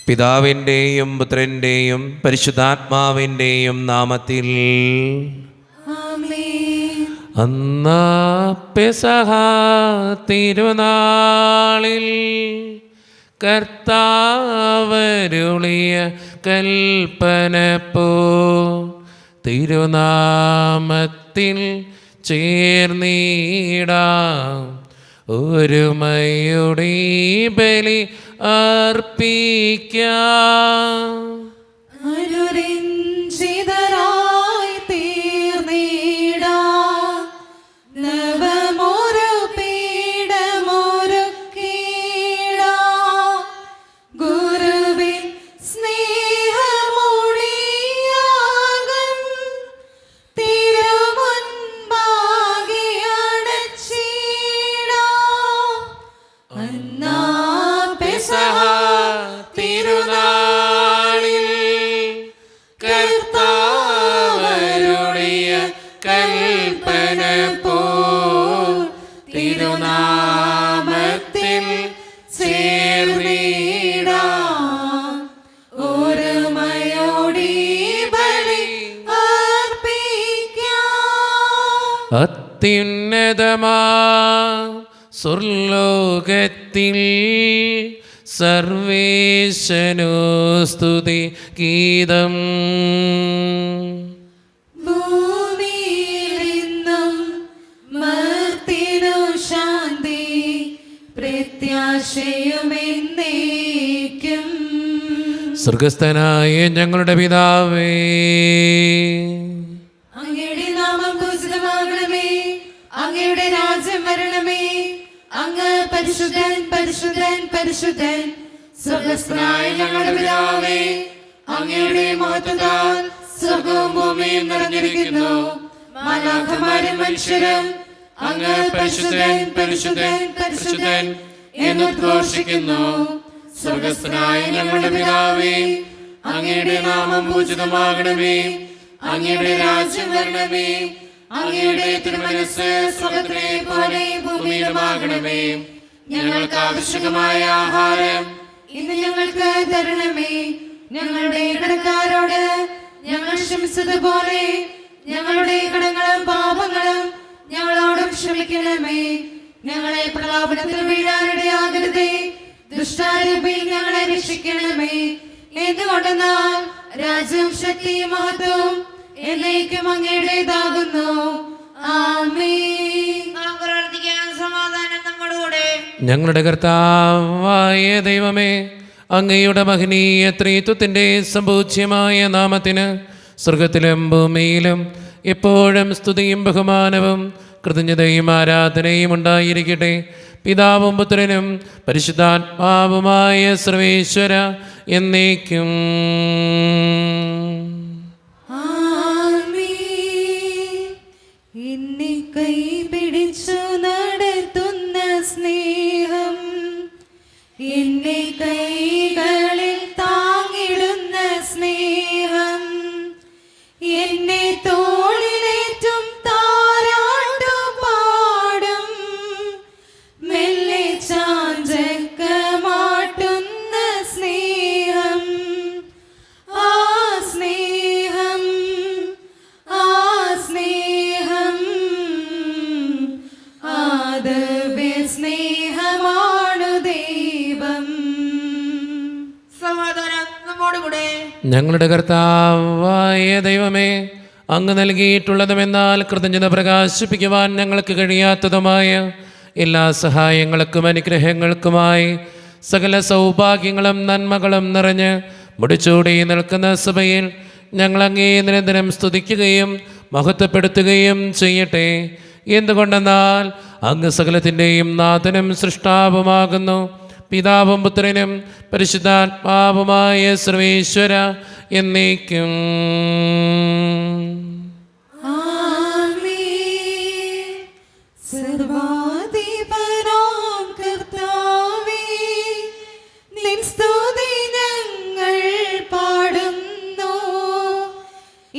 പിതാവിൻ്റെയും പുത്രൻ്റെയും പരിശുദ്ധാത്മാവിൻ്റെയും നാമത്തിൽ അന്നാ പെസഹ തിരുനാളിൽ കർത്താവരുളിയ കൽപ്പനപ്പോ തിരുനാമത്തിൽ ചേർന്നിടാം ഒരുമയുടെ ബലി അർപ്പിക്കാം. അനുരഞ്ജിതരായി തീർന്നിടാം നവമൊരു പീഠമൊരുക്കിടാം ഗുരുവിൻ സ്നേഹമൊഴിയാകം തിരുമുൻപാകെ അടച്ചിടാം. അന്നാ പെസഹ തിരുനാളിൽ കർത്താവരുളിയ കൽപ്പന പോൽ തിരുനാമത്തിൽ ചേർന്നിടാം ഒരുമയോടെ ബലി അർപ്പിക്കാം. അത്യുന്നതമാ സ്വർലോകത്തിൽ സർവേശനോ സ്തുതി ഗീതം. ഭൂമിയിലെന്നും മർത്യനു ശാന്തി പ്രത്യാശയുമെന്നേക്കും. സ്വർഗസ്ഥനായ ഞങ്ങളുടെ പിതാവേ, അങ്ങയുടെ നാമം പൂജിതമാകണമേ, അങ്ങയുടെ രാജ്യം വരണമേ, അങ്ങ് പരിശുദ്ധൻ പരിശുദ്ധൻ പരിശുദ്ധൻ. സ്വർഗസ്ഥനായ ഞങ്ങളുടെ പിതാവേ, അങ്ങയുടെ മഹത്വത്താൽ സ്വർഗവും ഭൂമിയും നിറഞ്ഞിരിക്കുന്നു. മാലാഖമാരും മനുഷ്യരും അങ്ങ് പരിശുദ്ധൻ പരിശുദ്ധൻ പരിശുദ്ധൻ എന്നുദ്ഘോഷിക്കുന്നു. സ്വർഗസ്ഥനായ ഞങ്ങളുടെ പിതാവേ, അങ്ങയുടെ നാമം പൂജിതമാകണമേ, അങ്ങയുടെ രാജ്യം വരണമേ, അങ്ങയുടെ തിരുമനസ്സ് സ്വർഗ്ഗത്തിലെ പോലെ ഭൂമിയിലുമാകണമേ. ഞങ്ങൾക്ക് ആവശ്യമായ ആഹാരം ഇന്ന് ഞങ്ങൾക്ക് തരണമേ. ഞങ്ങളുടെ കടക്കാരോട് ഞങ്ങൾ ക്ഷമിച്ചതുപോലെ ഞങ്ങളുടെ കടങ്ങളും പാപങ്ങളും ഞങ്ങളോടും ക്ഷമിക്കണമേ. ഞങ്ങളെ പ്രലോഭനത്തിൽ വീഴാനിടയാകരുതേ, ദുഷ്ടാരൂപിയിൽ ഞങ്ങളെ രക്ഷിക്കണമേ. എന്തുകൊണ്ടെന്നാൽ രാജ്യവും ശക്തിയും മഹത്വവും എന്നേക്കും അങ്ങയുടേതാകുന്നു. ആമേൻ. സമാധാനം നമ്മോടുകൂടെ. ഞങ്ങളുടെ കർത്താവായ ദൈവമേ, അങ്ങയുടെ മഹനീയ ത്രിത്വത്തിൻ്റെ സമ്പൂജ്യമായ നാമത്തിന് സ്വർഗത്തിലും ഭൂമിയിലും എപ്പോഴും സ്തുതിയും ബഹുമാനവും കൃതജ്ഞതയും ആരാധനയും ഉണ്ടായിരിക്കട്ടെ. പിതാവും പുത്രനും പരിശുദ്ധാത്മാവുമായ സർവേശ്വര എന്നേക്കും. എന്നെ കൈ പിടിച്ചു നടത്തുന്ന സ്നേഹം, എന്നെ കൈകളിൽ താങ്ങിടുന്ന സ്നേഹം, എന്നെ തോളിലേറ്റും താരാട്ടുപാടും മെല്ലെ ചാഞ്ചക്കമാട്ടുന്ന സ്നേഹം, ആ സ്നേഹം ആ സ്നേഹം ആദവ്യ സ്നേഹമാണു ദൈവം. സമാധാനം നമ്മോടുകൂടെ. ഞങ്ങളുടെ കർത്താവായ ദൈവമേ, അങ്ങ് നൽകിയിട്ടുള്ളതുമെന്നാൽ കൃതജ്ഞത പ്രകാശിപ്പിക്കുവാൻ ഞങ്ങൾക്ക് കഴിയാത്തതുമായ എല്ലാ സഹായങ്ങൾക്കും അനുഗ്രഹങ്ങൾക്കുമായി സകല സൗഭാഗ്യങ്ങളും നന്മകളും നിറഞ്ഞ് മുടിച്ചൂടി നിൽക്കുന്ന സഭയിൽ ഞങ്ങൾ അങ്ങേ നിരന്തരം സ്തുതിക്കുകയും മഹത്വപ്പെടുത്തുകയും ചെയ്യട്ടെ. എന്തുകൊണ്ടെന്നാൽ അങ്ങ് സകലത്തിൻ്റെയും നാഥനും സൃഷ്ടാവുമാകുന്നു. പിതാവും പുത്രനും പരിശുദ്ധാത്മാവുമായ സർവേശ്വര എന്നേക്കും. ആമേൻ. സർവാധിപനാം കർത്താവേ, നിൻ സ്തുതി ഞങ്ങൾ പാടുന്നു.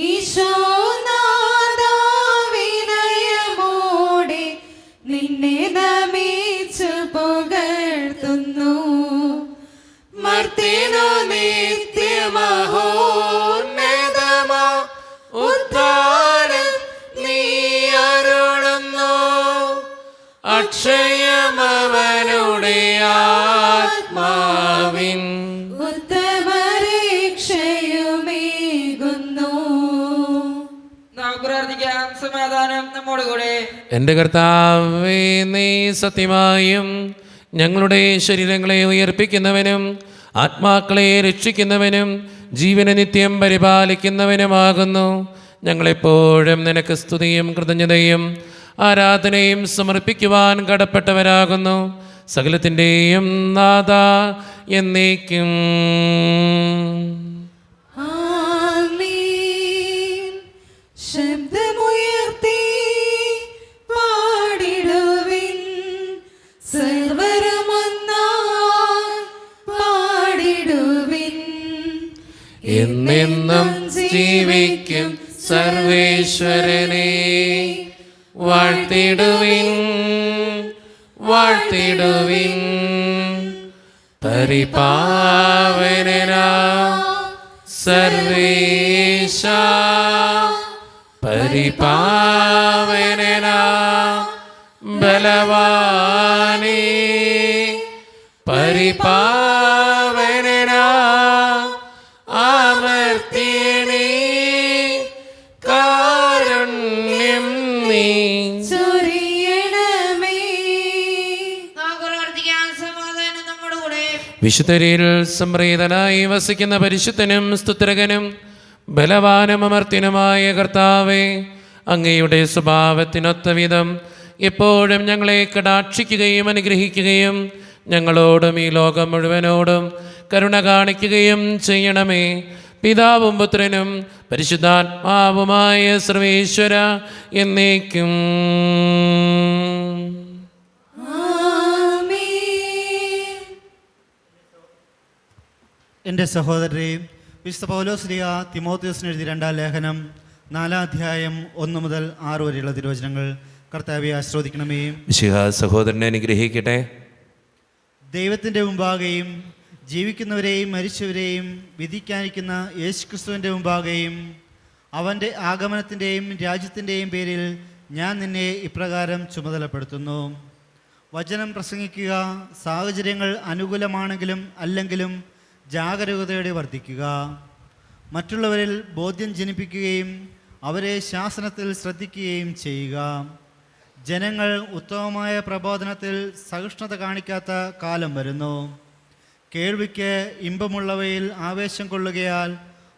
ഈശോനാഥാ, വിനയമോടെ നിന്നെ നമിച്ചു പുകഴ്ത്തുന്നു. മർത്യനു നീ ആത്മാവിൻ ഉത്തമരക്ഷയുമേകുന്നു. നമുക്ക് പ്രാർത്ഥിക്കാം. സമാധാനം നമ്മോട് കൂടെ. എൻ്റെ കർത്താവേ, നീ സത്യമായും ഞങ്ങളുടെ ശരീരങ്ങളെ ഉയർപ്പിക്കുന്നവനും ആത്മാക്കളെ രക്ഷിക്കുന്നവനും ജീവനെ നിത്യം പരിപാലിക്കുന്നവനുമാകുന്നു. ഞങ്ങളെപ്പോഴും നിനക്ക് സ്തുതിയും കൃതജ്ഞതയും ആരാധനയും സമർപ്പിക്കുവാൻ കടപ്പെട്ടവരാകുന്നു. സകലത്തിൻ്റെയും നാഥ എന്നേക്കും. ആമേൻ. ശബ്ദമുയർത്തി പാടിടുവിൻ, സർവ്വരുമൊന്നായി പാടിടുവിൻ. എന്നെന്നും ജീവിക്കും സർവേശ്വരനെ വാഴ്ത്തിടുവിൻ, വാഴ്ത്തിടുവിൻ. പരിപാവനനാ സർവേശ, പരിപാവനനാ ബലവാനേ, പരിപാവനനാ അമർത്യനേ, കാരുണ്യം നീ ചൊരിയണമേ. നമുക്ക് പ്രാർത്ഥിക്കാം. സമാധാനം നമ്മോട് കൂടെ. വിശുദ്ധരിൽ സംപ്രീതനായി വസിക്കുന്ന പരിശുദ്ധനും സ്തുത്രകനും ബലവാനും അമർത്യനുമായ കർത്താവേ, അങ്ങയുടെ സ്വഭാവത്തിനൊത്ത വിധം എപ്പോഴും ഞങ്ങളെ കടാക്ഷിക്കുകയും അനുഗ്രഹിക്കുകയും ഞങ്ങളോടും ഈ ലോകം മുഴുവനോടും കരുണ കാണിക്കുകയും ചെയ്യണമേ. പിതാവും പുത്രനും പരിശുദ്ധാത്മാവുമായ സർവേശ്വര എന്നേക്കും. ആമേൻ. എൻ്റെ സഹോദരരെ, വിശുദ്ധ പൗലോസ്ലീഹ തിമോഥെയോസിന് എഴുതിയ 2-ാം ലേഖനം 4-ാം അധ്യായം 1 മുതൽ 6 വരെയുള്ള തിരുവചനങ്ങൾ കർത്താവെ ആശ്രവദിക്കണമേ. മിശിഹ സഹോദരനെ അനുഗ്രഹിക്കട്ടെ. ദൈവത്തിൻ്റെ മുമ്പാകെയും ജീവിക്കുന്നവരെയും മരിച്ചവരെയും വിധിക്കാനിരിക്കുന്ന യേശുക്രിസ്തുവിൻ്റെ മുമ്പാകെയും അവൻ്റെ ആഗമനത്തിൻ്റെയും രാജ്യത്തിൻ്റെയും പേരിൽ ഞാൻ നിന്നെ ഇപ്രകാരം ചുമതലപ്പെടുത്തുന്നു. വചനം പ്രസംഗിക്കുക, സാഹചര്യങ്ങൾ അനുകൂലമാണെങ്കിലും അല്ലെങ്കിലും ജാഗരൂകതയോടെ വർദ്ധിക്കുക. മറ്റുള്ളവരിൽ ബോധ്യം ജനിപ്പിക്കുകയും അവരെ ശാസനത്തിൽ ശ്രദ്ധിക്കുകയും ചെയ്യുക. ജനങ്ങൾ ഉത്തമമായ പ്രബോധനത്തിൽ സഹിഷ്ണുത കാണിക്കാത്ത കാലം വരുന്നു. കേൾവിക്ക് ഇമ്പമുള്ളവയിൽ ആവേശം കൊള്ളുകയാൽ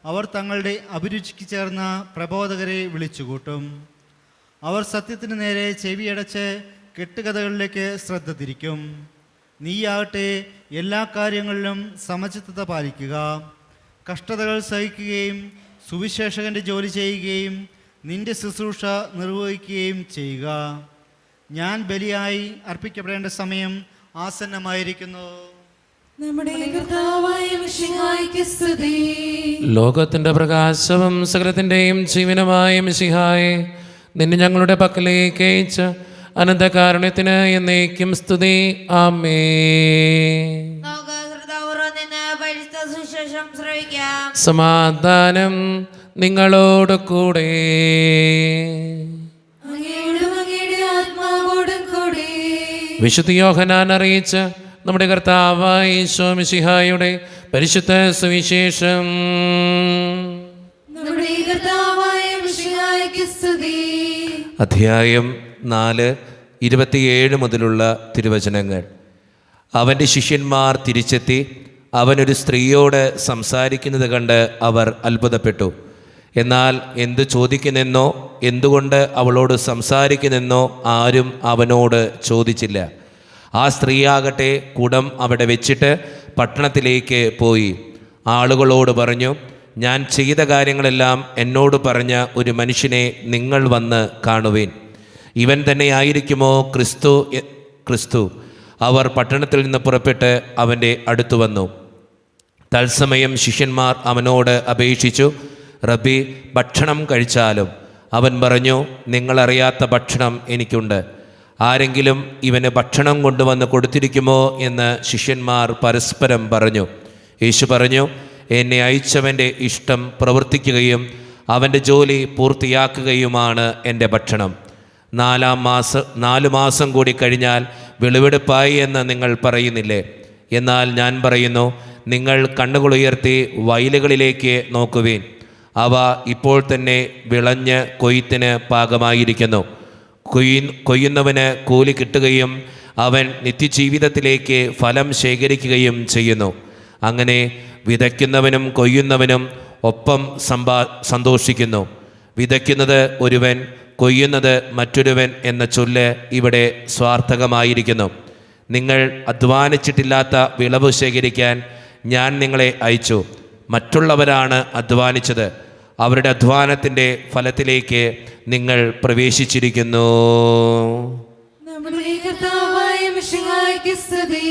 അവർ തങ്ങളുടെ അഭിരുചിക്ക് ചേർന്ന പ്രബോധകരെ വിളിച്ചുകൂട്ടും. അവർ സത്യത്തിന് നേരെ ചെവിയടച്ച് കെട്ടുകഥകളിലേക്ക് ശ്രദ്ധ തിരിക്കും. നീയാകട്ടെ എല്ലാ കാര്യങ്ങളിലും സമചിത്തത പാലിക്കുക. കഷ്ടതകൾ സഹിക്കുകയും സുവിശേഷകൻ്റെ ജോലി ചെയ്യുകയും നിന്റെ ശുശ്രൂഷ നിർവഹിക്കുകയും ചെയ്യുക. ഞാൻ ബലിയായി അർപ്പിക്കപ്പെടേണ്ട സമയം ആസന്നമായിരിക്കുന്നു. നമ്മുടെ കർത്താവായ മിശിഹായ്ക്ക് സ്തുതി. ലോകത്തിൻ്റെ പ്രകാശവും സകലത്തിൻ്റെയും ജീവനുമായ മിശിഹായെ, നിന്നെ ഞങ്ങളുടെ പക്കലേക്ക് അയച്ച അനന്തകാരുണ്യത്തിന് എന്നേക്കും സ്തുതി. ആമേൻ. നമുക്ക് ശ്രദ്ധാപൂർവ്വം നിന്ന് പരിശുദ്ധ സുവിശേഷം ശ്രവിക്കാം. സമാധാനം നിങ്ങളോട് കൂടെ. അങ്ങയോടും അങ്ങയുടെ ആത്മാവോടും കൂടെ. വിശുദ്ധ യോഹന്നാൻ അറിയിച്ച നമ്മുടെ കർത്താവായ ഈശോ മിശിഹായുടെ പരിശുദ്ധ സുവിശേഷം. നമ്മുടെ കർത്താവായ മിശിഹായ്ക്ക് സ്തുതി. അധ്യായം 4:27 മുതലുള്ള തിരുവചനങ്ങൾ. അവൻ്റെ ശിഷ്യന്മാർ തിരിച്ചെത്തി അവനൊരു സ്ത്രീയോട് സംസാരിക്കുന്നത് കണ്ട് അവർ അത്ഭുതപ്പെട്ടു. എന്നാൽ എന്തു ചോദിക്കുന്നെന്നോ എന്തുകൊണ്ട് അവളോട് സംസാരിക്കുന്നെന്നോ ആരും അവനോട് ചോദിച്ചില്ല. ആ സ്ത്രീയാകട്ടെ കുടം അവിടെ വെച്ചിട്ട് പട്ടണത്തിലേക്ക് പോയി ആളുകളോട് പറഞ്ഞു, ഞാൻ ചെയ്ത കാര്യങ്ങളെല്ലാം എന്നോട് പറഞ്ഞ ഒരു മനുഷ്യനെ നിങ്ങൾ വന്ന് കാണുവിൻ. ഇവൻ തന്നെയായിരിക്കുമോ ക്രിസ്തു? അവർ പട്ടണത്തിൽ നിന്ന് പുറപ്പെട്ട് അവൻ്റെ അടുത്തു വന്നു. തത്സമയം ശിഷ്യന്മാർ അവനോട് അപേക്ഷിച്ചു, റബ്ബി, ഭക്ഷണം കഴിച്ചാലും. അവൻ പറഞ്ഞു, നിങ്ങളറിയാത്ത ഭക്ഷണം എനിക്കുണ്ട്. ആരെങ്കിലും ഇവന് ഭക്ഷണം കൊണ്ടുവന്ന് കൊടുത്തിരിക്കുമോ എന്ന് ശിഷ്യന്മാർ പരസ്പരം പറഞ്ഞു. യേശു പറഞ്ഞു, എന്നെ അയച്ചവൻ്റെ ഇഷ്ടം പ്രവർത്തിക്കുകയും അവൻ്റെ ജോലി പൂർത്തിയാക്കുകയുമാണ് എൻ്റെ ഭക്ഷണം. 4 മാസം കൂടി കഴിഞ്ഞാൽ വിളവെടുപ്പായി എന്ന് നിങ്ങൾ പറയുന്നില്ലേ? എന്നാൽ ഞാൻ പറയുന്നു, നിങ്ങൾ കണ്ണുകളുയർത്തി വയലുകളിലേക്ക് നോക്കുവിൻ. അവ ഇപ്പോൾ തന്നെ വിളഞ്ഞ് കൊയ്ത്തിന് പാകമായിരിക്കുന്നു. കൊയ്യുന്നവന് കൂലി കിട്ടുകയും അവൻ നിത്യജീവിതത്തിലേക്ക് ഫലം ശേഖരിക്കുകയും ചെയ്യുന്നു. അങ്ങനെ വിതയ്ക്കുന്നവനും കൊയ്യുന്നവനും ഒപ്പം സന്തോഷിക്കുന്നു. വിതയ്ക്കുന്നത് ഒരുവൻ, കൊയ്യുന്നത് മറ്റൊരുവൻ എന്ന ചൊല്ല് ഇവിടെ സ്വാർത്ഥകമായിരിക്കുന്നു. നിങ്ങൾ അധ്വാനിച്ചിട്ടില്ലാത്ത വിളവ് ശേഖരിക്കാൻ ഞാൻ നിങ്ങളെ അയച്ചു. മറ്റുള്ളവരാണ് അധ്വാനിച്ചത്. അവരുടെ അധ്വാനത്തിൻ്റെ ഫലത്തിലേക്ക് നിങ്ങൾ പ്രവേശിച്ചിരിക്കുന്നു. നമ്മുടെ കർത്താവായ മിശിഹായ്ക്ക് സ്തുതി.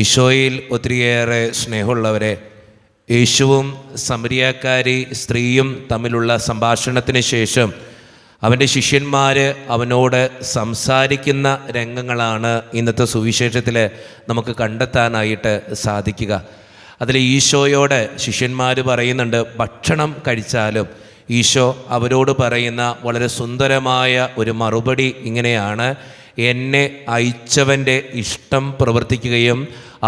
ഈശോയിൽ ഒത്തിരിയേറെ സ്നേഹമുള്ളവരെ, യേശുവും സമരിയാക്കാരി സ്ത്രീയും തമ്മിലുള്ള സംഭാഷണത്തിന് ശേഷം അവൻ്റെ ശിഷ്യന്മാർ അവനോട് സംസാരിക്കുന്ന രംഗങ്ങളാണ് ഇന്നത്തെ സുവിശേഷത്തിൽ നമുക്ക് കണ്ടെത്താനായിട്ട് സാധിക്കുക. അതിൽ ഈശോയോട് ശിഷ്യന്മാർ പറയുന്നുണ്ട്, ഭക്ഷണം കഴിച്ചാലും ഈശോ അവരോട് പറയുന്ന വളരെ സുന്ദരമായ ഒരു മറുപടി ഇങ്ങനെയാണ്: എന്നെ അയച്ചവൻ്റെ ഇഷ്ടം പ്രവർത്തിക്കുകയും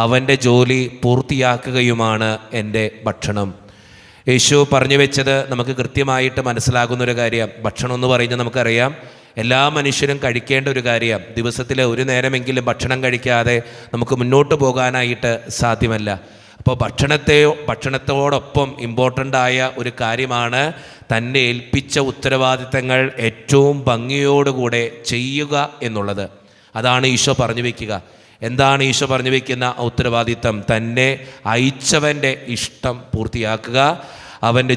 അവൻ്റെ ജോലി പൂർത്തിയാക്കുകയുമാണ് എൻ്റെ ഭക്ഷണം. യേശു പറഞ്ഞു വെച്ചത് നമുക്ക് കൃത്യമായിട്ട് മനസ്സിലാകുന്നൊരു കാര്യം. ഭക്ഷണം എന്ന് പറയുന്നത് നമുക്കറിയാം, എല്ലാ മനുഷ്യരും കഴിക്കേണ്ട ഒരു കാര്യം. ദിവസത്തിൽ ഒരു നേരമെങ്കിലും ഭക്ഷണം കഴിക്കാതെ നമുക്ക് മുന്നോട്ട് പോകാനായിട്ട് സാധ്യമല്ല. അപ്പോൾ ഭക്ഷണത്തോടൊപ്പം ഇമ്പോർട്ടൻ്റ് ആയ ഒരു കാര്യമാണ് തന്നെ ഏൽപ്പിച്ച ഉത്തരവാദിത്തങ്ങൾ ഏറ്റവും ഭംഗിയോടുകൂടെ ചെയ്യുക എന്നുള്ളത്. അതാണ് ഈശോ പറഞ്ഞു വയ്ക്കുക. എന്താണ് ഈശോ പറഞ്ഞു വയ്ക്കുന്ന ഉത്തരവാദിത്തം? തന്നെ അയച്ചവൻ്റെ ഇഷ്ടം പൂർത്തിയാക്കുക, അവൻ്റെ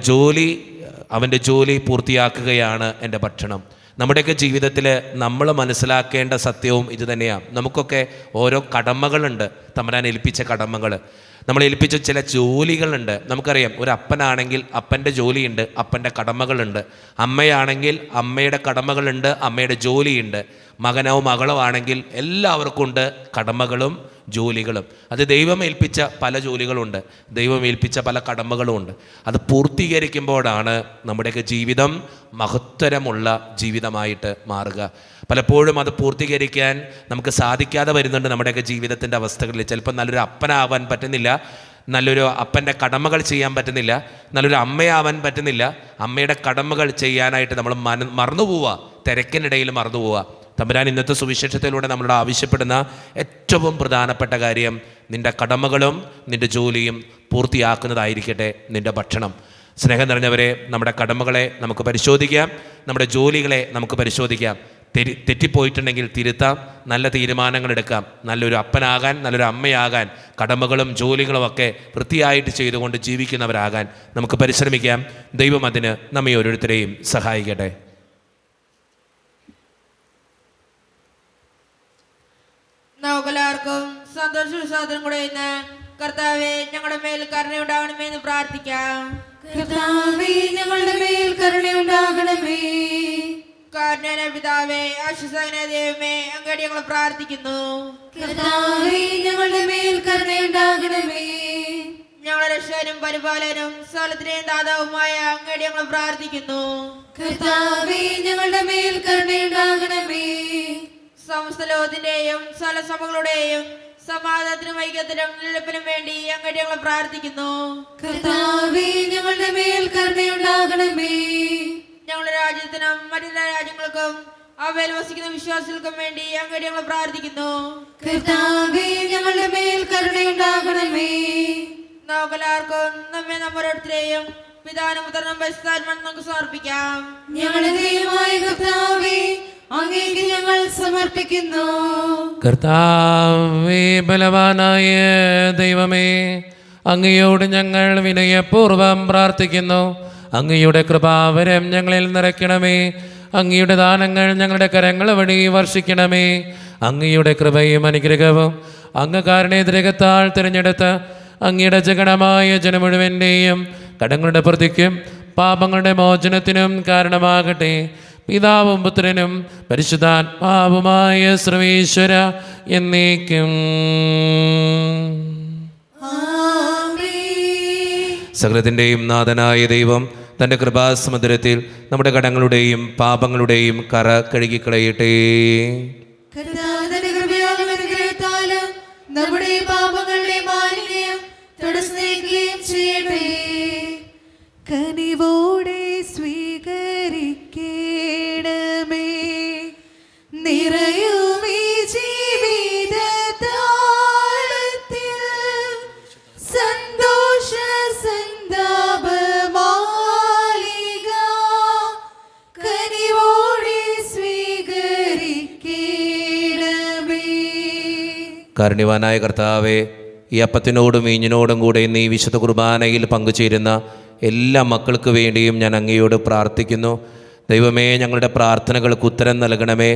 ജോലി പൂർത്തിയാക്കുകയാണ് എൻ്റെ ഭക്ഷണം. നമ്മുടെയൊക്കെ ജീവിതത്തിൽ നമ്മൾ മനസ്സിലാക്കേണ്ട സത്യവും ഇത് തന്നെയാണ്. നമുക്കൊക്കെ ഓരോ കടമകളുണ്ട്, തമ്പുരാൻ ഏൽപ്പിച്ച കടമകൾ. നമ്മൾ ഏൽപ്പിച്ച ചില ജോലികളുണ്ട്. നമുക്കറിയാം, ഒരു അപ്പനാണെങ്കിൽ അപ്പൻ്റെ ജോലിയുണ്ട്, അപ്പൻ്റെ കടമകളുണ്ട്. അമ്മയാണെങ്കിൽ അമ്മയുടെ കടമകളുണ്ട്, അമ്മയുടെ ജോലിയുണ്ട്. മകനോ മകളോ ആണെങ്കിൽ എല്ലാവർക്കും ഉണ്ട് കടമകളും ജോലികളും. അത് ദൈവം ഏൽപ്പിച്ച പല ജോലികളുണ്ട്, ദൈവം ഏൽപ്പിച്ച പല കടമകളുമുണ്ട്. അത് പൂർത്തീകരിക്കുമ്പോഴാണ് നമ്മുടെയൊക്കെ ജീവിതം മഹത്തരമുള്ള ജീവിതമായിട്ട് മാറുക. പലപ്പോഴും അത് പൂർത്തീകരിക്കാൻ നമുക്ക് സാധിക്കാതെ വരുന്നുണ്ട് നമ്മുടെയൊക്കെ ജീവിതത്തിൻ്റെ അവസ്ഥകളിൽ. ചിലപ്പോൾ നല്ലൊരു അപ്പനാവാൻ പറ്റുന്നില്ല, നല്ലൊരു അപ്പൻ്റെ കടമകൾ ചെയ്യാൻ പറ്റുന്നില്ല, നല്ലൊരു അമ്മയാവാൻ പറ്റുന്നില്ല. അമ്മയുടെ കടമകൾ ചെയ്യാനായിട്ട് നമ്മൾ മറന്നുപോവുക, തിരക്കിനിടയിൽ മറന്നുപോവുക. തമ്പുരാൻ ഇന്നത്തെ സുവിശേഷത്തിലൂടെ നമ്മളോട് ആവശ്യപ്പെടുന്ന ഏറ്റവും പ്രധാനപ്പെട്ട കാര്യം, നിൻ്റെ കടമകളും നിൻ്റെ ജോലിയും പൂർത്തിയാക്കുന്നതായിരിക്കട്ടെ നിൻ്റെ ഭക്ഷണം. സ്നേഹം നിറഞ്ഞവരെ, നമ്മുടെ കടമകളെ നമുക്ക് പരിശോധിക്കാം, നമ്മുടെ ജോലികളെ നമുക്ക് പരിശോധിക്കാം. തെറ്റിപ്പോയിട്ടുണ്ടെങ്കിൽ തിരുത്താം, നല്ല തീരുമാനങ്ങൾ എടുക്കാം. നല്ലൊരു അപ്പനാകാൻ, നല്ലൊരു അമ്മയാകാൻ, കടമകളും ജോലികളും ഒക്കെ വൃത്തിയായിട്ട് ചെയ്തുകൊണ്ട് ജീവിക്കുന്നവരാകാൻ നമുക്ക് പരിശ്രമിക്കാം. ദൈവം അതിന് നമ്മെ ഓരോരുത്തരെയും സഹായിക്കട്ടെ. നമുക്കെല്ലാവർക്കും സന്തോഷവും കൂടെ ഇന്ന് കർത്താവേ ഞങ്ങളുടെ മേൽ കരുണയുണ്ടാകണമെന്ന് പ്രാർത്ഥിക്കാം. കർത്താവേ, ഞങ്ങളുടെ മേൽ കരുണയുണ്ടാകണമേ. കാരുണ്യവാനായ പിതാവേ, ആശ്വാസകനായ ദൈവമേ, അങ്ങയോട് ഞങ്ങൾ പ്രാർത്ഥിക്കുന്നു. കർത്താവേ, ഞങ്ങളുടെ മേൽ കരുണയുണ്ടാകണമേ. ഞങ്ങളുടെ രക്ഷകനും പരിപാലനും സകലത്തിന്റെയും ദാതാവുമായ അങ്ങയോട് ഞങ്ങൾ പ്രാർത്ഥിക്കുന്നു. കർത്താവേ, ഞങ്ങളുടെ മേൽ കരുണയുണ്ടാകണമേ. സമസ്ത ലോകത്തിന്റെയും സകല സഭകളുടെയും സമാധാനത്തിനും ഐക്യത്തിനും നിലനിൽപ്പിനും വേണ്ടി അങ്ങോട്ട് ഞങ്ങൾ പ്രാർത്ഥിക്കുന്നു. കർത്താവേ, ഞങ്ങളുടെ മേൽ കരുണയുണ്ടാകണമേ. ഞങ്ങളുടെ രാജ്യത്തിനും മറ്റെല്ലാ രാജ്യങ്ങൾക്കും അവയിൽ വസിക്കുന്ന വിശ്വാസികൾക്കും വേണ്ടി അങ്ങോട്ട് ഞങ്ങൾ പ്രാർത്ഥിക്കുന്നു. കർത്താവേ, ഞങ്ങളുടെ മേൽ കരുണയുണ്ടാകണമേ. നമുക്കെല്ലാവർക്കും നമ്മെ നമ്മോരോരുത്തരെയും പിതാവിനും പുത്രനും പരിശുദ്ധാത്മാവിനും നമുക്ക് സമർപ്പിക്കാം. ഞങ്ങളുടെ ദൈവമായ കർത്താവേ, അങ്ങേക്ക് ഞങ്ങൾ സമർപ്പിക്കുന്നു. കർത്താവേ, ബലവാനായ ദൈവമേ, അങ്ങയോട് ഞങ്ങൾ വിനയപൂർവ്വം പ്രാർത്ഥിക്കുന്നു. അങ്ങയുടെ കൃപാവരം ഞങ്ങളിൽ നിറയ്ക്കണമേ. അങ്ങയുടെ ദാനങ്ങൾ ഞങ്ങളുടെ കരങ്ങൾ വഴി വർഷിക്കണമേ. അങ്ങയുടെ കൃപയും അനുഗ്രഹവും അങ്ങ് കാരുണ്യതിരകത്താൽ തിരഞ്ഞെടുത്ത് അങ്ങയുടെ ജഗണമായ ജനം മുഴുവൻ്റെയും കടങ്ങളുടെ പ്രതിക്കും പാപങ്ങളുടെ മോചനത്തിനും കാരണമാകട്ടെ. പിതാവും പുത്രനും പരിശുദ്ധാത്മാവുമായ സർവേശ്വര എന്നേക്കും. സകലത്തിൻ്റെയും നാഥനായ ദൈവം തൻ്റെ കൃപാസമുദ്രത്തിൽ നമ്മുടെ കടങ്ങളുടെയും പാപങ്ങളുടെയും കറ കഴുകിക്കളയട്ടെ. കർത്താവ് തന്റെ കൃപയാലും അനുഗ്രഹത്താലും നമ്മുടെ പാപങ്ങൾ കാരുണ്യവാനായ കർത്താവേ, ഈ അപ്പത്തിനോടും വീഞ്ഞിനോടും കൂടെ ഇന്ന് ഈ വിശുദ്ധ കുർബാനയിൽ പങ്കുചേരുന്ന എല്ലാ മക്കൾക്ക് വേണ്ടിയും ഞാൻ അങ്ങയോട് പ്രാർത്ഥിക്കുന്നു. ദൈവമേ, ഞങ്ങളുടെ പ്രാർത്ഥനകൾക്ക് ഉത്തരം നൽകണമേ.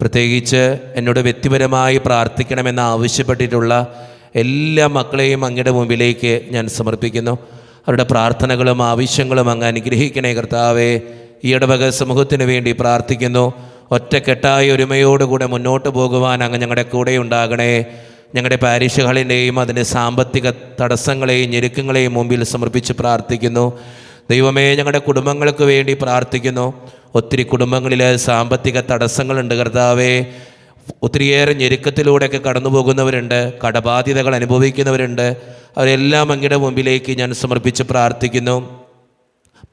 പ്രത്യേകിച്ച് എന്നോട് വ്യക്തിപരമായി പ്രാർത്ഥിക്കണമെന്ന് ആവശ്യപ്പെട്ടിട്ടുള്ള എല്ലാ മക്കളെയും അങ്ങയുടെ മുമ്പിലേക്ക് ഞാൻ സമർപ്പിക്കുന്നു. അവരുടെ പ്രാർത്ഥനകളും ആവശ്യങ്ങളും അങ്ങ് അനുഗ്രഹിക്കണേ കർത്താവേ. ഈ ഇടവക സമൂഹത്തിന് വേണ്ടി പ്രാർത്ഥിക്കുന്നു. ഒറ്റക്കെട്ടായ ഒരുമയോടുകൂടെ മുന്നോട്ട് പോകുവാൻ അങ്ങ് ഞങ്ങളുടെ കൂടെ ഉണ്ടാകണേ. ഞങ്ങളുടെ പാരിഷുകളിൻ്റെയും അതിൻ്റെ സാമ്പത്തിക തടസ്സങ്ങളെയും ഞെരുക്കങ്ങളെയും മുമ്പിൽ സമർപ്പിച്ച് പ്രാർത്ഥിക്കുന്നു. ദൈവമേ, ഞങ്ങളുടെ കുടുംബങ്ങൾക്ക് വേണ്ടി പ്രാർത്ഥിക്കുന്നു. ഒത്തിരി കുടുംബങ്ങളിൽ സാമ്പത്തിക തടസ്സങ്ങളുണ്ട് കർത്താവേ. ഒത്തിരിയേറെ ഞെരുക്കത്തിലൂടെയൊക്കെ കടന്നു പോകുന്നവരുണ്ട്, കടബാധ്യതകൾ അനുഭവിക്കുന്നവരുണ്ട്. അവരെല്ലാം അങ്ങയുടെ മുമ്പിലേക്ക് ഞാൻ സമർപ്പിച്ച് പ്രാർത്ഥിക്കുന്നു.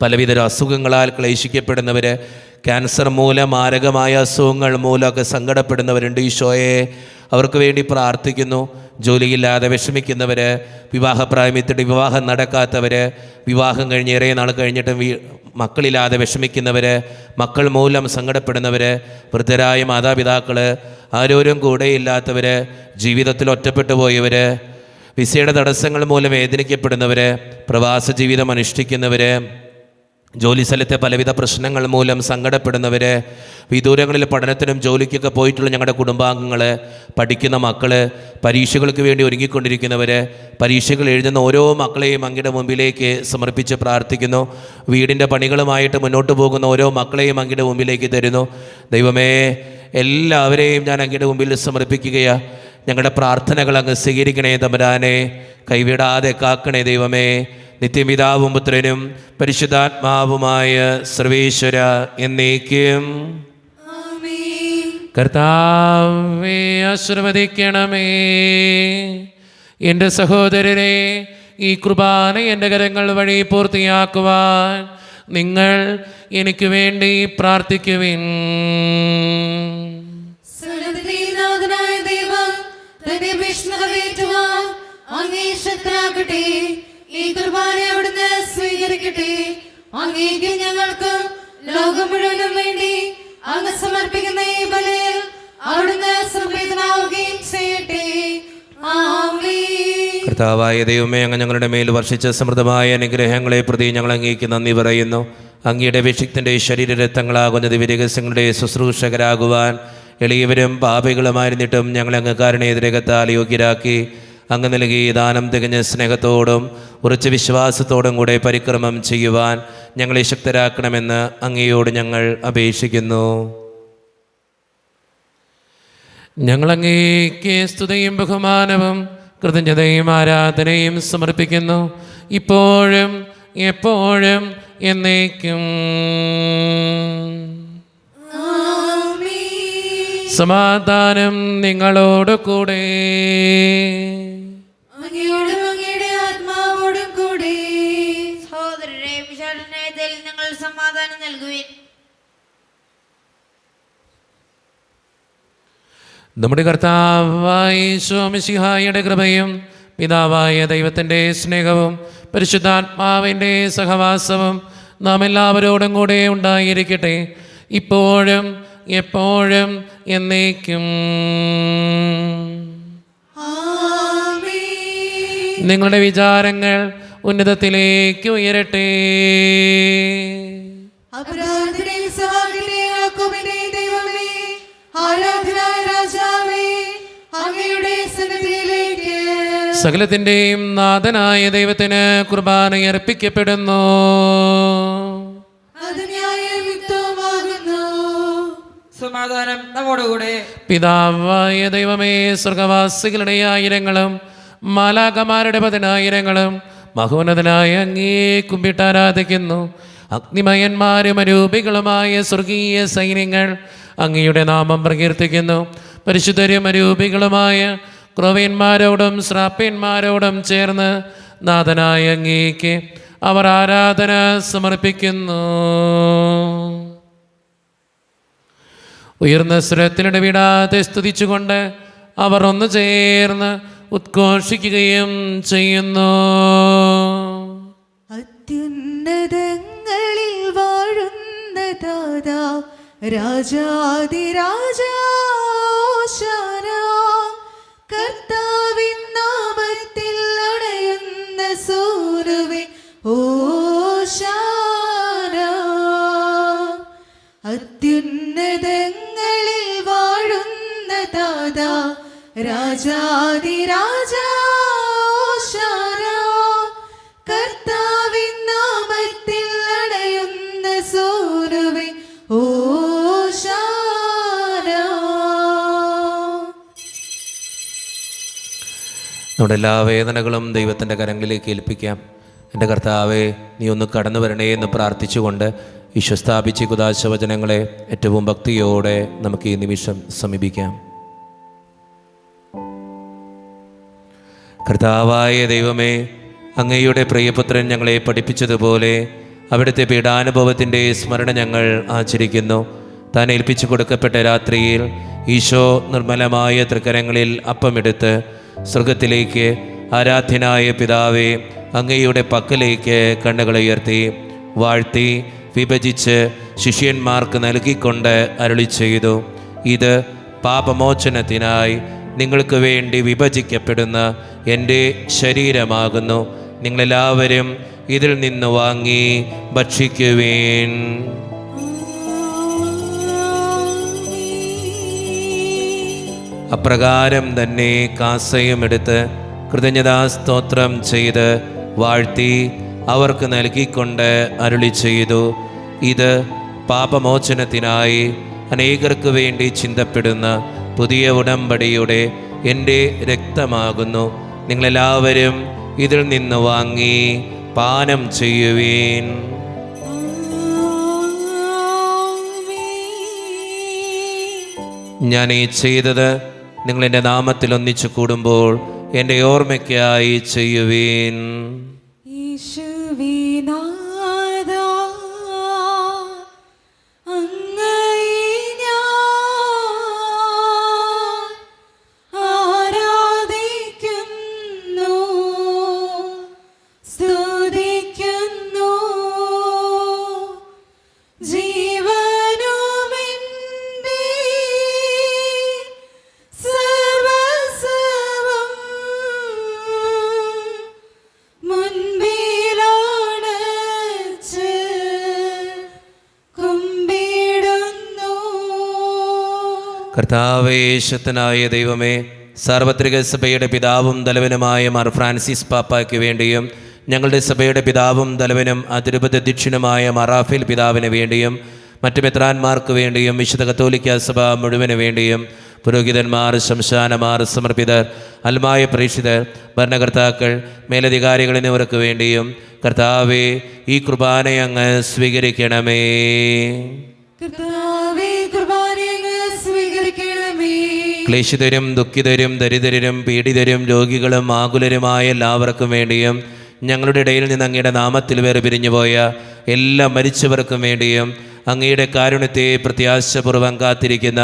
പലവിധ അസുഖങ്ങളാൽ ക്ലേശിക്കപ്പെടുന്നവർ, ക്യാൻസർ മൂലം മാരകമായ അസുഖങ്ങൾ മൂലമൊക്കെ സങ്കടപ്പെടുന്നവരുണ്ട്. ഈശോയെ, അവർക്ക് വേണ്ടി പ്രാർത്ഥിക്കുന്നു. ജോലിയില്ലാതെ വിഷമിക്കുന്നവർ, വിവാഹപ്രായമെത്തിയിട്ട് വിവാഹം നടക്കാത്തവർ, വിവാഹം കഴിഞ്ഞ് ഏറെ നാൾ കഴിഞ്ഞിട്ടും മക്കളില്ലാതെ വിഷമിക്കുന്നവർ, മക്കൾ മൂലം സങ്കടപ്പെടുന്നവർ, വൃദ്ധരായ മാതാപിതാക്കൾ, ആരോരും കൂടെയില്ലാത്തവർ, ജീവിതത്തിൽ ഒറ്റപ്പെട്ടു പോയവർ, വിസയുടെ തടസ്സങ്ങൾ മൂലം വേദനിക്കപ്പെടുന്നവർ, പ്രവാസ ജീവിതം അനുഷ്ഠിക്കുന്നവർ, ജോലിസ്ഥലത്തെ പലവിധ പ്രശ്നങ്ങൾ മൂലം സങ്കടപ്പെടുന്നവർ, വിദൂരങ്ങളിൽ പഠനത്തിനും ജോലിക്കൊക്കെ പോയിട്ടുള്ള ഞങ്ങളുടെ കുടുംബാംഗങ്ങൾ, പഠിക്കുന്ന മക്കൾ, പരീക്ഷകൾക്ക് വേണ്ടി ഒരുങ്ങിക്കൊണ്ടിരിക്കുന്നവർ, പരീക്ഷകൾ എഴുതുന്ന ഓരോ മക്കളെയും അങ്ങയുടെ മുമ്പിലേക്ക് സമർപ്പിച്ച് പ്രാർത്ഥിക്കുന്നു. വീടിൻ്റെ പണികളുമായിട്ട് മുന്നോട്ട് പോകുന്ന ഓരോ മക്കളെയും അങ്ങയുടെ മുമ്പിലേക്ക് തരുന്നു. ദൈവമേ, എല്ലാവരെയും ഞാൻ അങ്ങയുടെ മുമ്പിൽ സമർപ്പിക്കുകയാണ്. ഞങ്ങളുടെ പ്രാർത്ഥനകൾ അങ്ങ് സ്വീകരിക്കണേ തമ്പുരാനെ. കൈവിടാതെ കാക്കണേ ദൈവമേ. നിത്യപിതാവും പുത്രനും പരിശുദ്ധാത്മാവുമായ സർവേശ്വര എന്നേക്കും. കർത്താവേ, ആശീർവദിക്കണമേ. എൻ്റെ സഹോദരരെ, ഈ കുർബാന എൻ്റെ കരങ്ങൾ വഴി പൂർത്തിയാക്കുവാൻ നിങ്ങൾ എനിക്ക് വേണ്ടി പ്രാർത്ഥിക്കുവിൻ. സർവ്വശക്തനായ ദൈവം തന്റെ വിഷ്ണുവേറ്റുവാൻ അങ്ങേ ശക്തനാകട്ടെ. ഈ കുർബാന അവിടുന്ന് സ്വീകരിക്കട്ടെ. അങ്ങേക്ക് ഞങ്ങൾക്കും ലോകം മുഴുവനും വേണ്ടി അങ്ങ് സമർപ്പിക്കുന്ന ഈ ബലിയിൽ അവിടുന്ന് സംപ്രീതനാവുകയും ചെയ്യട്ടെ. ആമേൻ. കർത്താവായ ദൈവമേ, അങ്ങ് ഞങ്ങളുടെ മേൽ വർഷിച്ച സമൃദ്ധമായ അനുഗ്രഹങ്ങളെ പ്രതി ഞങ്ങൾ അങ്ങേക്ക് നന്ദി പറയുന്നു. അങ്ങയുടെ അഭിഷിക്തൻ്റെ ശരീരരക്തങ്ങളാകുന്ന ദിവ്യരഹസ്യങ്ങളുടെ ശുശ്രൂഷകരാകുവാൻ എളിയവരും പാപികളുമായിരുന്നിട്ടും ഞങ്ങളെ അങ്ങ് കാരുണ്യരകത്താൽ യോഗ്യരാക്കി അങ്ങ് നൽകി ദാനം തികഞ്ഞ സ്നേഹത്തോടും ഉറച്ച വിശ്വാസത്തോടും കൂടെ പരിക്രമം ചെയ്യുവാൻ ഞങ്ങളെ ശക്തരാക്കണമെന്ന് അങ്ങയോട് ഞങ്ങൾ അപേക്ഷിക്കുന്നു. ഞങ്ങൾ അങ്ങേക്ക് സ്തുതിയും ബഹുമാനവും കൃതജ്ഞതയും ആരാധനയും സമർപ്പിക്കുന്നു, ഇപ്പോഴും എപ്പോഴും എന്നേക്കും. സമാധാനം നിങ്ങളോട് കൂടെ. അങ്ങയോടും അങ്ങയുടെ ആത്മാവോടും കൂടെ. സഹോദരരെ, വിശാലനയത്തിൽ നിങ്ങൾ സമാധാനം നൽകുവിൻ. നമ്മുടെ കർത്താവായ യേശു മിശിഹായുടെ കൃപയും പിതാവായ ദൈവത്തിൻ്റെ സ്നേഹവും പരിശുദ്ധാത്മാവിൻ്റെ സഹവാസവും നാം എല്ലാവരോടും കൂടെ ഉണ്ടായിരിക്കട്ടെ, ഇപ്പോഴും എപ്പോഴും എന്നേക്കും. നിങ്ങളുടെ വിചാരങ്ങൾ ഉന്നതത്തിലേക്ക് ഉയരട്ടെ. അപരാധനെയും സഹായിയുടെയും യാക്കോബിന്റെയും ദൈവമേ, ആരാധനായ രാജാവേ, അങ്ങയുടെ സന്നിധിയിലേക്ക് സകലത്തിൻ്റെയും നാഥനായ ദൈവത്തിന് കുർബാന അർപ്പിക്കപ്പെടുന്നു. അത് ന്യായയുക്തവുമാകുന്നു. സമാധാനം നമ്മോടുകൂടെ. പിതാവായ ദൈവമേ, സ്വർഗവാസികളുടെ ആയിരങ്ങളും മാലാഖമാരുടെ 10,000 മഹോന്നതനായ അങ്ങേ കുമ്പിട്ട് ആരാധിക്കുന്നു. അഗ്നിമയന്മാരും അരൂപികളുമായ സ്വർഗീയ സൈന്യങ്ങൾ അങ്ങയുടെ നാമം പ്രകീർത്തിക്കുന്നു. പരിശുദ്ധരും അരൂപികളുമായ ക്രോവ്യന്മാരോടും ശ്രാപ്യന്മാരോടും ചേർന്ന് നാഥനായ അങ്ങേക്ക് അവർ ആരാധന സമർപ്പിക്കുന്നു. ഉയർന്ന സ്വരത്തിലിടവിടാതെ സ്തുതിച്ചുകൊണ്ട് അവർ ഒന്ന് ചേർന്ന് ഉദ്ഘോഷിക്കുകയും ചെയ്യുന്നു. അത്യുന്നതങ്ങളിൽ വാഴുന്ന ദാതാ, രാജാതിരാജാ, ഓശാന. കർത്താവേ രാജാതിരാജാ ഓശാന, കർത്താവിൻ നാമത്തിൽ അണയുന്ന സൂനുവേ ഓശാന. നമ്മുടെ എല്ലാ വേദനകളും ദൈവത്തിൻ്റെ കരങ്ങളിലേക്ക് ഏൽപ്പിക്കാം. എൻ്റെ കർത്താവെ, നീ ഒന്ന് കടന്നു വരണേ എന്ന് പ്രാർത്ഥിച്ചുകൊണ്ട് ഈശോ സ്ഥാപിച്ച കുദാശവചനങ്ങളെ ഏറ്റവും ഭക്തിയോടെ നമുക്ക് ഈ നിമിഷം സമീപിക്കാം. കർത്താവായ ദൈവമേ, അങ്ങയുടെ പ്രിയപുത്രൻ ഞങ്ങളെ പഠിപ്പിച്ചതുപോലെ അവിടുത്തെ പീഡാനുഭവത്തിൻ്റെ സ്മരണ ഞങ്ങൾ ആചരിക്കുന്നു. താൻ ഏൽപ്പിച്ചു കൊടുക്കപ്പെട്ട രാത്രിയിൽ ഈശോ നിർമ്മലമായ തൃക്കരങ്ങളിൽ അപ്പമെടുത്ത് സ്വർഗത്തിലേക്ക് ആരാധ്യനായ പിതാവേ അങ്ങയുടെ പക്കലേക്ക് കണ്ണുകളുയർത്തി വാഴ്ത്തി വിഭജിച്ച് ശിഷ്യന്മാർക്ക് നൽകിക്കൊണ്ട് അരുളി ചെയ്തു, ഇത് പാപമോചനത്തിനായി നിങ്ങൾക്ക് വേണ്ടി വിഭജിക്കപ്പെടുന്ന എൻ്റെ ശരീരമാകുന്നു. നിങ്ങളെല്ലാവരും ഇതിൽ നിന്ന് വാങ്ങി ഭക്ഷിക്കുവേൻ. അപ്രകാരം തന്നെ കാസയും എടുത്ത് കൃതജ്ഞതാസ്തോത്രം ചെയ്ത് വാഴ്ത്തി അവർക്ക് നൽകിക്കൊണ്ട് അരുളി ചെയ്തു, ഇത് പാപമോചനത്തിനായി അനേകർക്ക് വേണ്ടി ചിന്തപ്പെടുന്ന പുതിയ ഉടമ്പടിയുടെ എൻ്റെ രക്തമാകുന്നു. നിങ്ങളെല്ലാവരും ഇതിൽ നിന്ന് വാങ്ങി പാനം ചെയ്യുവീൻ. ഞാൻ ഈ ചെയ്തത് നിങ്ങൾ എൻ്റെ നാമത്തിൽ ഒന്നിച്ചു കൂടുമ്പോൾ എൻ്റെ ഓർമ്മയ്ക്കായി ചെയ്യുവീൻ. കർത്താവേ, ശക്തനായ ദൈവമേ, സാർവത്രിക സഭയുടെ പിതാവും തലവനുമായ മാർ ഫ്രാൻസിസ് പാപ്പായ്ക്ക് വേണ്ടിയും ഞങ്ങളുടെ സഭയുടെ പിതാവും തലവനും അതിരൂപത അധ്യക്ഷനുമായ മറാഫേൽ പിതാവിന് വേണ്ടിയും മറ്റു മെത്രാന്മാർക്ക് വേണ്ടിയും വിശുദ്ധ കത്തോലിക്ക സഭ മുഴുവന് വേണ്ടിയും പുരോഹിതന്മാർ, ശംശാനമാർ, സമർപ്പിതർ, അൽമായ പ്രേക്ഷിതർ, ഭരണകർത്താക്കൾ, മേലധികാരികൾ എന്നിവർക്ക് വേണ്ടിയും കർത്താവേ ഈ കുർബാന അങ്ങ് സ്വീകരിക്കണമേ. ക്ലേശിതരും ദുഃഖിതരും ദരിദ്രരും പീഡിതരും രോഗികളും ആകുലരുമായ എല്ലാവർക്കും വേണ്ടിയും ഞങ്ങളുടെ ഇടയിൽ നിന്ന് അങ്ങയുടെ നാമത്തിൽ വേർപിരിഞ്ഞുപോയ എല്ലാ മരിച്ചവർക്കും വേണ്ടിയും അങ്ങയുടെ കാരുണ്യത്തെ പ്രത്യാശപൂർവ്വം കാത്തിരിക്കുന്ന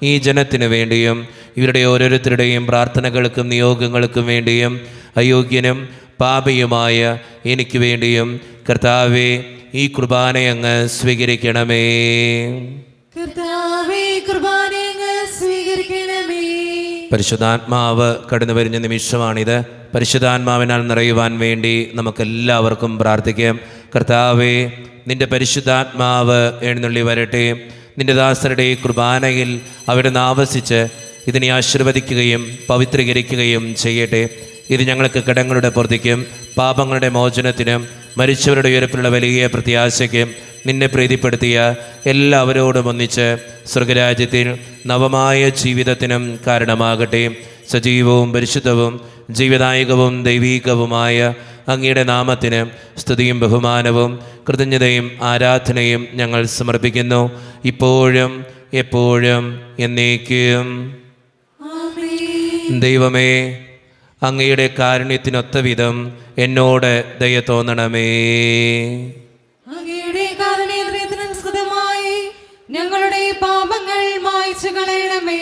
ഈ ജനത്തിനു വേണ്ടിയും ഇവരുടെ ഓരോരുത്തരുടെയും പ്രാർത്ഥനകൾക്കും നിയോഗങ്ങൾക്കും വേണ്ടിയും അയോഗ്യനും പാപിയുമായ എനിക്ക് വേണ്ടിയും കർത്താവേ ഈ കുർബാന അങ്ങ് സ്വീകരിക്കണമേ. പരിശുദ്ധാത്മാവ് കടന്നു വരുന്ന നിമിഷമാണിത്. പരിശുദ്ധാത്മാവിനാൽ നിറയുവാൻ വേണ്ടി നമുക്കെല്ലാവർക്കും പ്രാർത്ഥിക്കാം. കർത്താവേ, നിന്റെ പരിശുദ്ധാത്മാവ് എഴുന്നള്ളി വരട്ടെ. നിന്റെ ദാസരുടെ കുർബാനയിൽ അവിടുന്ന് ആവസിച്ച് ഇതിനെ ആശീർവദിക്കുകയും പവിത്രീകരിക്കുകയും ചെയ്യട്ടെ. ഇത് ഞങ്ങൾക്ക് കടങ്ങളുടെ പൂർത്തിക്കും പാപങ്ങളുടെ മോചനത്തിനും മരിച്ചവരുടെ ഉയർപ്പിലുള്ള വലിയ പ്രത്യാശയ്ക്കും നിന്നെ പ്രീതിപ്പെടുത്തിയ എല്ലാവരോടും ഒന്നിച്ച് സ്വർഗരാജ്യത്തിൽ നവമായ ജീവിതത്തിനും കാരണമാകട്ടെ. സജീവവും പരിശുദ്ധവും ജീവദായകവും ദൈവീകവുമായ അങ്ങയുടെ നാമത്തിന് സ്തുതിയും ബഹുമാനവും കൃതജ്ഞതയും ആരാധനയും ഞങ്ങൾ സമർപ്പിക്കുന്നു, ഇപ്പോഴും എപ്പോഴും എന്നേക്കും. ദൈവമേ, അങ്ങയുടെ കാരുണ്യത്തിനൊത്ത വിധം എന്നോട് ദയ തോന്നണമേ. ഞങ്ങളുടെ പാപങ്ങൾ മായ്ച്ചു കളയണമേ.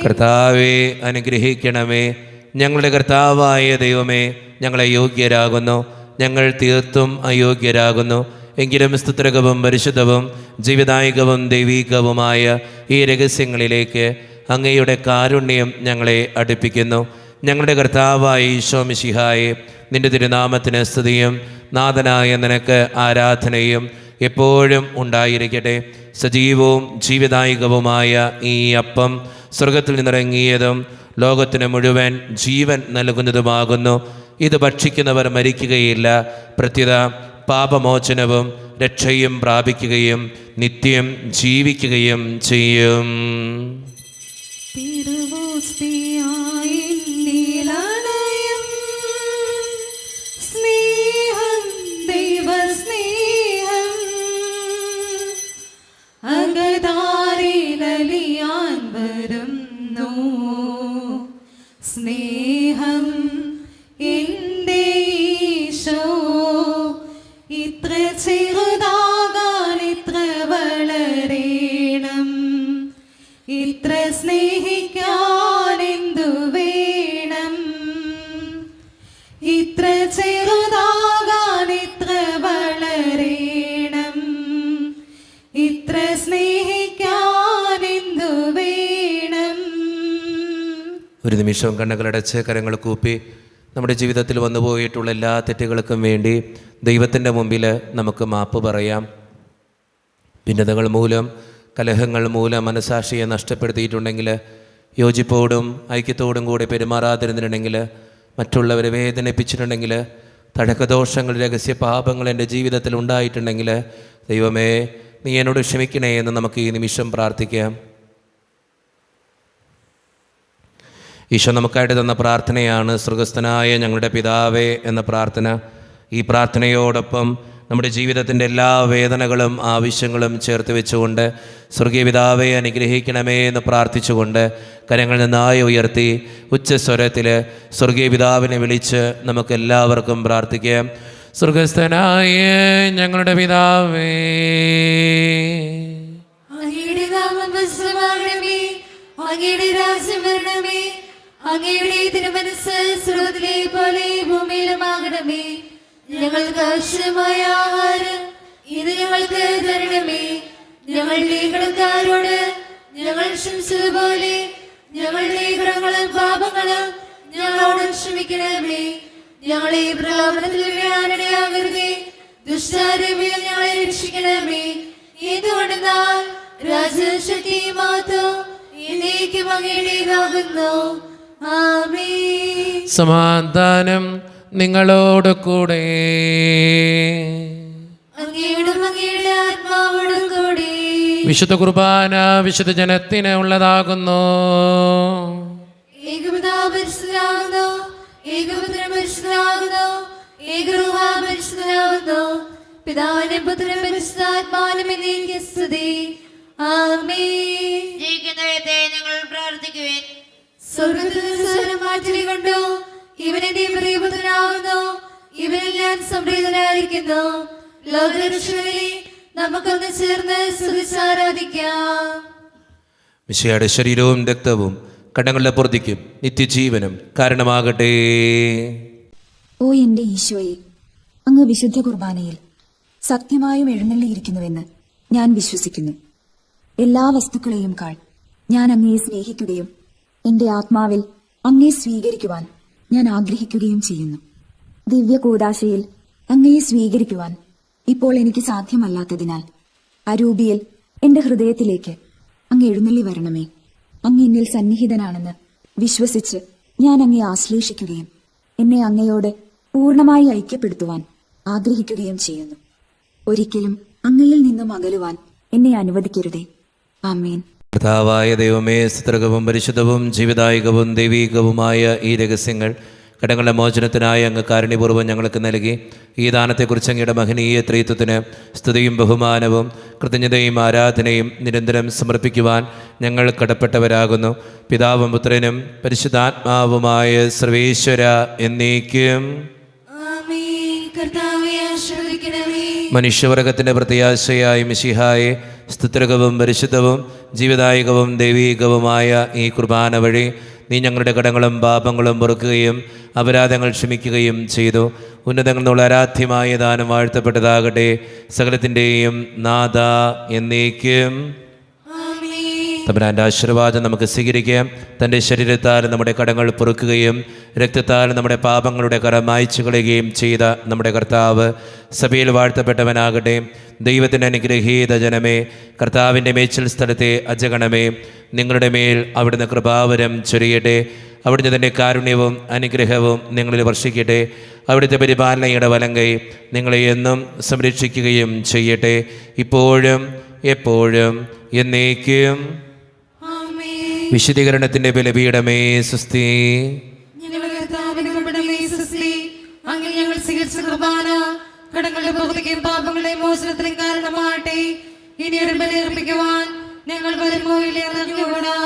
കർത്താവേ, അനുഗ്രഹിക്കണമേ. ഞങ്ങളുടെ കർത്താവായ ദൈവമേ, ഞങ്ങളെ യോഗ്യരാകുന്നു, ഞങ്ങൾ തീർത്തും അയോഗ്യരാകുന്നു. എങ്കിലും സ്തുത്രകവും പരിശുദ്ധവും ജീവദായകവും ദൈവീകവുമായ ഈ രഹസ്യങ്ങളിലേക്ക് അങ്ങയുടെ കാരുണ്യം ഞങ്ങളെ അടുപ്പിക്കുന്നു. ഞങ്ങളുടെ കർത്താവായ ഈശോ മിശിഹായെ, നിന്റെ തിരുനാമത്തിന് സ്തുതിയും നാഥനായ നിനക്ക് ആരാധനയും എപ്പോഴും ഉണ്ടായിരിക്കട്ടെ. സജീവവും ജീവദായകവുമായ ഈ അപ്പം സ്വർഗത്തിൽ നിന്നിറങ്ങിയതും ലോകത്തിന് മുഴുവൻ ജീവൻ നൽകുന്നതുമാകുന്നു. ഇത് ഭക്ഷിക്കുന്നവർ മരിക്കുകയില്ല, പ്രത്യുത പാപമോചനവും രക്ഷയും പ്രാപിക്കുകയും നിത്യം ജീവിക്കുകയും ചെയ്യും. തിരുവോസ്തിയായി നീലണയും സ്നേഹം, ദൈവസ്നേഹം അകതാരിലലിയാൻ വരുന്നു. സ്നേഹം എൻ്റെ ഈശോ ഇത്ര ചെറുതാകാൻ ഇത്ര വളരേണം. ഇത്ര സ്നേഹിക്കാൻ എന്തു വേണം? ഇത്ര ചെറുതാകാൻ ഇത്ര വളരേണം. ഇത്ര സ്നേഹിക്കാൻ എന്തു വേണം? ഒരു നിമിഷം കണ്ണുകളടച്ച് കരങ്ങൾ കൂപ്പി നമ്മുടെ ജീവിതത്തിൽ വന്നുപോയിട്ടുള്ള എല്ലാ തെറ്റുകൾക്കും വേണ്ടി ദൈവത്തിൻ്റെ മുമ്പിൽ നമുക്ക് മാപ്പ് പറയാം. ഭിന്നതകൾ മൂലം, കലഹങ്ങൾ മൂലം മനസാക്ഷിയെ നഷ്ടപ്പെടുത്തിയിട്ടുണ്ടെങ്കിൽ, യോജിപ്പോടും ഐക്യത്തോടും കൂടി പെരുമാറാതിരുന്നിട്ടുണ്ടെങ്കിൽ, മറ്റുള്ളവരെ വേദനിപ്പിച്ചിട്ടുണ്ടെങ്കിൽ, തഴക്കദോഷങ്ങൾ, രഹസ്യ പാപങ്ങൾ എൻ്റെ ജീവിതത്തിൽ ഉണ്ടായിട്ടുണ്ടെങ്കിൽ, ദൈവമേ നീ എന്നോട് ക്ഷമിക്കണേ എന്ന് നമുക്ക് ഈ നിമിഷം പ്രാർത്ഥിക്കാം. ഈശോ നമുക്കായിട്ട് തന്ന പ്രാർത്ഥനയാണ് സ്വർഗസ്ഥനായ ഞങ്ങളുടെ പിതാവേ എന്ന പ്രാർത്ഥന. ഈ പ്രാർത്ഥനയോടൊപ്പം നമ്മുടെ ജീവിതത്തിൻ്റെ എല്ലാ വേദനകളും ആവശ്യങ്ങളും ചേർത്ത് വെച്ചുകൊണ്ട് സ്വർഗീയ പിതാവേ അനുഗ്രഹിക്കണമേ എന്ന് പ്രാർത്ഥിച്ചുകൊണ്ട് കരങ്ങൾ നന്നായി ഉയർത്തി ഉച്ചസ്വരത്തിൽ സ്വർഗീയ പിതാവിനെ വിളിച്ച് നമുക്കെല്ലാവർക്കും പ്രാർത്ഥിക്കാം. സ്വർഗസ്ഥനായ ഞങ്ങളുടെ പിതാവേ, അങ്ങയുടെ നാമം പൂജിതമാകണമേ, അങ്ങയുടെ രാജ്യം വരണമേ, അങ്ങയുടെ തിരുമനസ്സ് സ്വർഗ്ഗത്തിലെ പോലെ ഭൂമിയിലുമാകണമേ. ഞങ്ങൾക്ക് ആവശ്യമായ ആഹാരം ഇത് ഞങ്ങൾക്ക് തരണമേ. ഞങ്ങളുടെ കടക്കാരോട് ഞങ്ങൾ ക്ഷമിച്ചതുപോലെ ഞങ്ങളുടെ കടങ്ങളും പാപങ്ങളും ഞങ്ങളോട് ക്ഷമിക്കണമേ. ഞങ്ങളെ പ്രലോഭനത്തിൽ വീഴാനിടയാകരുതേ, ദുഷ്ടാരൂപിയിൽ ഞങ്ങളെ രക്ഷിക്കണമേ. എന്തുകൊണ്ടെന്നാൽ രാജ്യവും ശക്തിയും മഹത്വവും എന്നേക്കും അങ്ങയുടേതാകുന്നു. ആമേൻ. സമാധാനം നിങ്ങളോട് കൂടെ. അങ്ങയോടും അങ്ങയുടെ ആത്മാവോടും കൂടി. വിശുദ്ധ കുർബാന വിശുദ്ധ ജനത്തിന് ഉള്ളതാകുന്നു. ഏകപിതാവ് പരിശുദ്ധനാകുന്നു, ഏകപുത്രൻ പരിശുദ്ധനാകുന്നു, ഏകരൂഹ പരിശുദ്ധനാകുന്നു. പിതാവിനും പുത്രനും പരിശുദ്ധാത്മാവിനും എന്നേക്കും സ്തുതി. ആമേൻ. ജീവിക്കുന്ന ദൈവത്തെ ഞങ്ങൾ പ്രാർത്ഥിക്കുവേൻ. സ്വർഗ്ഗത്തിൽ നിന്ന് സ്വരം മാറ്റി കൊണ്ടു ഇവനെന്റെ പ്രിയപുത്രനാകുന്നു, ഇവനിൽ ഞാൻ സംപ്രീതനായിരിക്കുന്നു. ലോകരക്ഷകനെ നമുക്കൊന്ന് ചേർന്ന് സ്തുതിച്ചാരാധിക്കാം. മിശിഹായുടെ ശരീരവും രക്തവും കടങ്ങളുടെ പൂർത്തിക്കും നിത്യജീവനും കാരണമാകട്ടെ. ഓ എന്റെ ഈശോയെ, അങ്ങ് വിശുദ്ധ കുർബാനയിൽ സത്യമായും എഴുന്നള്ളിയിരിക്കുന്നുവെന്ന് ഞാൻ വിശ്വസിക്കുന്നു. എല്ലാ വസ്തുക്കളെയും കാൾ ഞാൻ അങ്ങയെ സ്നേഹിക്കുകയും എന്റെ ആത്മാവിൽ അങ്ങയെ സ്വീകരിക്കുവാൻ ഞാൻ ആഗ്രഹിക്കുകയും ചെയ്യുന്നു. ദിവ്യ കൂദാശയിൽ അങ്ങയെ സ്വീകരിക്കുവാൻ ഇപ്പോൾ എനിക്ക് സാധ്യമല്ലാത്തതിനാൽ അരൂപിയിൽ എന്റെ ഹൃദയത്തിലേക്ക് അങ്ങ് എഴുന്നള്ളി വരണമേ. അങ്ങ് എന്നിൽ സന്നിഹിതനാണെന്ന് വിശ്വസിച്ച് ഞാൻ അങ്ങയെ ആശ്ലേഷിക്കുകയും എന്നെ അങ്ങയോട് പൂർണ്ണമായി ഐക്യപ്പെടുത്തുവാൻ ആഗ്രഹിക്കുകയും ചെയ്യുന്നു. ഒരിക്കലും അങ്ങയിൽ നിന്നും അകലുവാൻ എന്നെ അനുവദിക്കരുതേ. ആമേൻ. കർത്താവായ ദൈവമേ, സ്തുതകവും പരിശുദ്ധവും ജീവദായകവും ദൈവീകവുമായ ഈ രഹസ്യങ്ങൾ കടങ്ങളുടെ മോചനത്തിനായി അങ്ങ് കാരുണ്യപൂർവ്വം ഞങ്ങൾക്ക് നൽകി. ഈ ദാനത്തെക്കുറിച്ച് അങ്ങയുടെ മഹനീയ ത്രിത്വത്തിന് സ്തുതിയും ബഹുമാനവും കൃതജ്ഞതയും ആരാധനയും നിരന്തരം സമർപ്പിക്കുവാൻ ഞങ്ങൾ കടപ്പെട്ടവരാകുന്നു. പിതാവും പുത്രനും പരിശുദ്ധാത്മാവുമായ സർവേശ്വര എന്നേക്കും. ആമേൻ. കർത്താവേ ആശീർവദിക്കണമേ. മനുഷ്യവർഗത്തിൻ്റെ പ്രത്യാശയായ മിശിഹായെ, സ്തുത്യർഹവും പരിശുദ്ധവും ജീവദായകവും ദൈവീകവുമായ ഈ കുർബാന വഴി നീ ഞങ്ങളുടെ കടങ്ങളും പാപങ്ങളും പൊറുക്കുകയും അപരാധങ്ങൾ ക്ഷമിക്കുകയും ചെയ്തു. ഉന്നതങ്ങളിൽ നിന്നുള്ള ആരാധ്യമായ ദാനം വാഴ്ത്തപ്പെട്ടതാകട്ടെ. സകലത്തിൻ്റെയും നാഥ എന്നേക്കും. ആമേൻ. തമ്പുരാൻ്റെ ആശീർവാദം നമുക്ക് സ്വീകരിക്കാം. തൻ്റെ ശരീരത്താൽ നമ്മുടെ കടങ്ങൾ പൊറുക്കുകയും രക്തത്താൽ നമ്മുടെ പാപങ്ങളുടെ കറ മായ്ച്ചു കളയുകയും ചെയ്ത നമ്മുടെ കർത്താവ് സഭയിൽ വാഴ്ത്തപ്പെട്ടവനാകട്ടെ. ദൈവത്തിൻ്റെ അനുഗ്രഹീത ജനമേ, കർത്താവിൻ്റെ മേച്ചിൽ സ്ഥലത്തെ അജഗണമേ, നിങ്ങളുടെ മേൽ അവിടുന്ന് കൃപാവരം ചൊരിയട്ടെ. അവിടുന്ന് തൻ്റെ കാരുണ്യവും അനുഗ്രഹവും നിങ്ങളിൽ വർഷിക്കട്ടെ. അവിടുത്തെ പരിപാലനയുടെ വലങ്കൈ നിങ്ങളെ എന്നും സംരക്ഷിക്കുകയും ചെയ്യട്ടെ, ഇപ്പോഴും എപ്പോഴും എന്നേക്കും. ആമേൻ. വിശുദ്ധീകരണത്തിൻ്റെ ബലിപീഠമേ സ്വസ്തി. ഞങ്ങളുടെ കർത്താവിന്റെ കൃപയുടെ സ്വസ്തി. അങ്ങ് ഞങ്ങൾ സ്വീകരിച്ച കുർബാന കടങ്ങളുടെ പൊറുതിക്കും പാപങ്ങളുടെ മോചനത്തിനും കാരണമാകട്ടെ. ഇനി ഒരു ബലി അർപ്പിക്കുവാൻ ഞങ്ങൾ വരുമോ ഇല്ലയെന്ന് അറിഞ്ഞുകൂടാ.